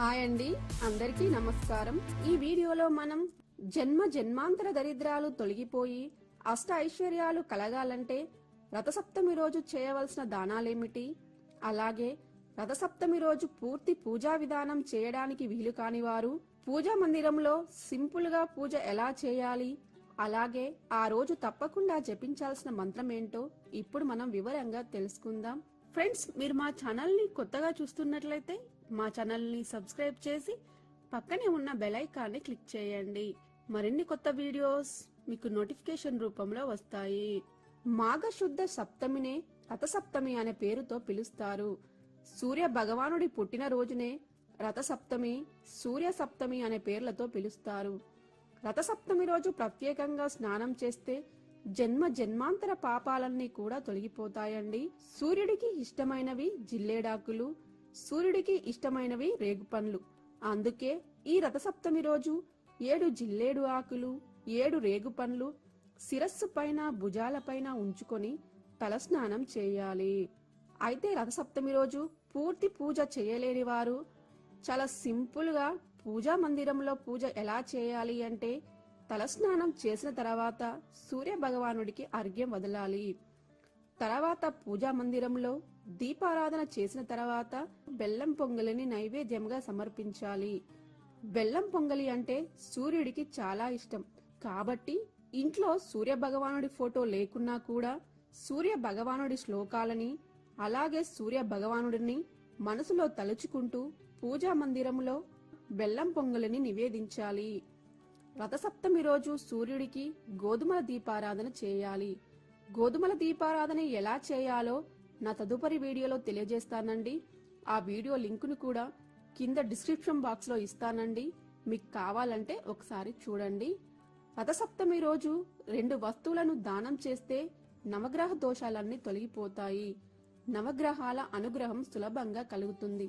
Hi అండి, అందరికీ నమస్కారం. ఈ వీడియోలో మనం జన్మాంతర దరిద్రాలు తొలగిపోయి అష్ట ఐశ్వర్యాలు కలగాలంటే రథసప్తమి రోజు చేయవలసిన దానాలేమిటి, అలాగే రథసప్తమి రోజు పూర్తి పూజా విధానం చేయడానికి వీలు కాని వారు పూజా మందిరంలో సింపుల్ గా పూజ ఎలా చేయాలి, అలాగే ఆ రోజు తప్పకుండా జపించాల్సిన మంత్రం ఏంటో ఇప్పుడు మనం వివరంగా తెలుసుకుందాం. ఫ్రెండ్స్, మీరు మా ఛానల్ ని కొత్తగా చూస్తున్నట్లయితే మా ఛానల్ ని సబ్స్క్రైబ్ చేసి పక్కనే ఉన్న బెల్ ఐకాన్ ని క్లిక్ చేయండి. మరిన్ని కొత్త వీడియోస్ మీకు నోటిఫికేషన్ రూపంలో వస్తాయి. మాఘశుద్ధ సప్తమినే రథసప్తమి అనే పేరుతో పిలుస్తారు. సూర్య భగవానుడి పుట్టిన రోజునే రథసప్తమి, సూర్య సప్తమి అనే పేర్లతో పిలుస్తారు. రథసప్తమి రోజు ప్రత్యేకంగా స్నానం చేస్తే జన్మాంతర పాపాలన్నీ కూడా తొలగిపోతాయండి. సూర్యుడికి ఇష్టమైనవి జిల్లేడాకులు, సూర్యుడికి ఇష్టమైనవి రేగుపండ్లు. అందుకే ఈ రథసప్తమి రోజు 7 జిల్లేడు ఆకులు, 7 రేగుపండ్లు శిరస్సు పైన భుజాలపైన ఉంచుకొని తలస్నానం చేయాలి. అయితే రథసప్తమి రోజు పూర్తి పూజ చేయలేని వారు చాలా సింపుల్ గా పూజా మందిరంలో పూజ ఎలా చేయాలి అంటే, తలస్నానం చేసిన తర్వాత సూర్య భగవానుడికి అర్ఘ్యం వదలాలి. తర్వాత పూజా మందిరంలో దీపారాధన చేసిన తర్వాత బెల్లం పొంగలిని నైవేద్యంగా సమర్పించాలి. బెల్లం పొంగలి అంటే సూర్యుడికి చాలా ఇష్టం కాబట్టి ఇంట్లో సూర్య భగవానుడి ఫోటో లేకున్నా కూడా సూర్య భగవానుడి శ్లోకాలని, అలాగే సూర్య భగవానుడిని మనసులో తలుచుకుంటూ పూజా మందిరంలో బెల్లం పొంగలిని నివేదించాలి. రథసప్తమి రోజు సూర్యుడికి గోధుమల దీపారాధన చేయాలి. గోధుమల దీపారాధన ఎలా చేయాలో నా తదుపరి వీడియోలో తెలియజేస్తానండి. ఆ వీడియో లింకును కూడా కింద డిస్క్రిప్షన్ బాక్స్ లో ఇస్తానండి, మీకు కావాలంటే ఒకసారి చూడండి. రథసప్తమి రోజు 2 వస్తువులను దానం చేస్తే నవగ్రహ దోషాలన్నీ తొలగిపోతాయి. నవగ్రహాల అనుగ్రహం సులభంగా కలుగుతుంది.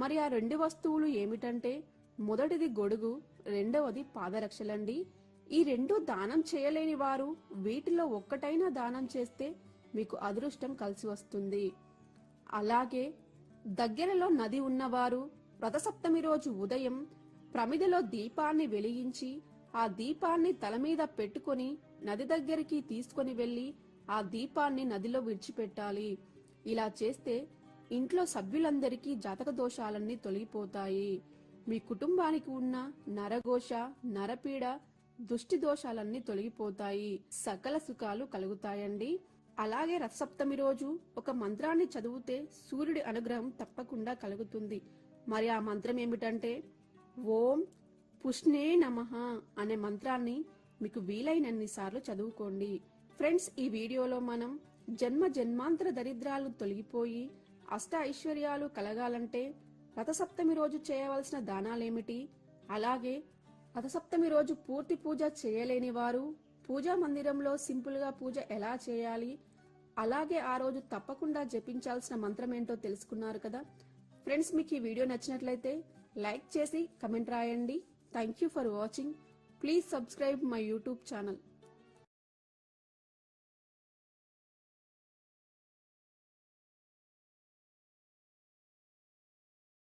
మరి ఆ 2 వస్తువులు ఏమిటంటే, మొదటిది గొడుగు, రెండవది పాదరక్షలండి. ఈ 2 దానం చేయలేని వారు వీటిలో ఒక్కటైనా దానం చేస్తే మీకు అదృష్టం కలిసి వస్తుంది. అలాగే దగ్గరలో నది ఉన్నవారు రథసప్తమి రోజు ఉదయం ప్రమిదలో దీపాన్ని వెలిగించి ఆ దీపాన్ని తల మీద పెట్టుకొని నది దగ్గరికి తీసుకొని వెళ్లి ఆ దీపాన్ని నదిలో విడిచిపెట్టాలి. ఇలా చేస్తే ఇంట్లో సభ్యులందరికీ జాతక దోషాలన్నీ తొలగిపోతాయి. మీ కుటుంబానికి ఉన్న నరఘోష, నరపీడ, దుష్టి దోషాలన్నీ తొలగిపోతాయి. సకల సుఖాలు కలుగుతాయండి. అలాగే రథసప్తమి రోజు ఒక మంత్రాన్ని చదివితే సూర్యుడి అనుగ్రహం తప్పకుండా కలుగుతుంది. మరి ఆ మంత్రం ఏమిటంటే, ఓం పుష్ణే నమః అనే మంత్రాన్ని మీకు వీలైనన్ని సార్లు చదువుకోండి. ఫ్రెండ్స్, ఈ వీడియోలో మనం జన్మాంతర దరిద్రాలు తొలగిపోయి అష్ట ఐశ్వర్యాలు కలగాలంటే రథసప్తమి రోజు చేయవలసిన దానాలేమిటి, అలాగే రథసప్తమి రోజు పూర్తి పూజ చేయలేని వారు పూజా మందిరంలో సింపుల్ గా పూజ ఎలా చేయాలి, అలాగే ఆ రోజు తప్పకుండా జపించాల్సిన మంత్రం ఏంటో తెలుసుకున్నారు కదా. ఫ్రెండ్స్, మీకు ఈ వీడియో నచ్చినట్లయితే లైక్ చేసి కమెంట్ రాయండి. Thank you for watching. Please subscribe my YouTube channel.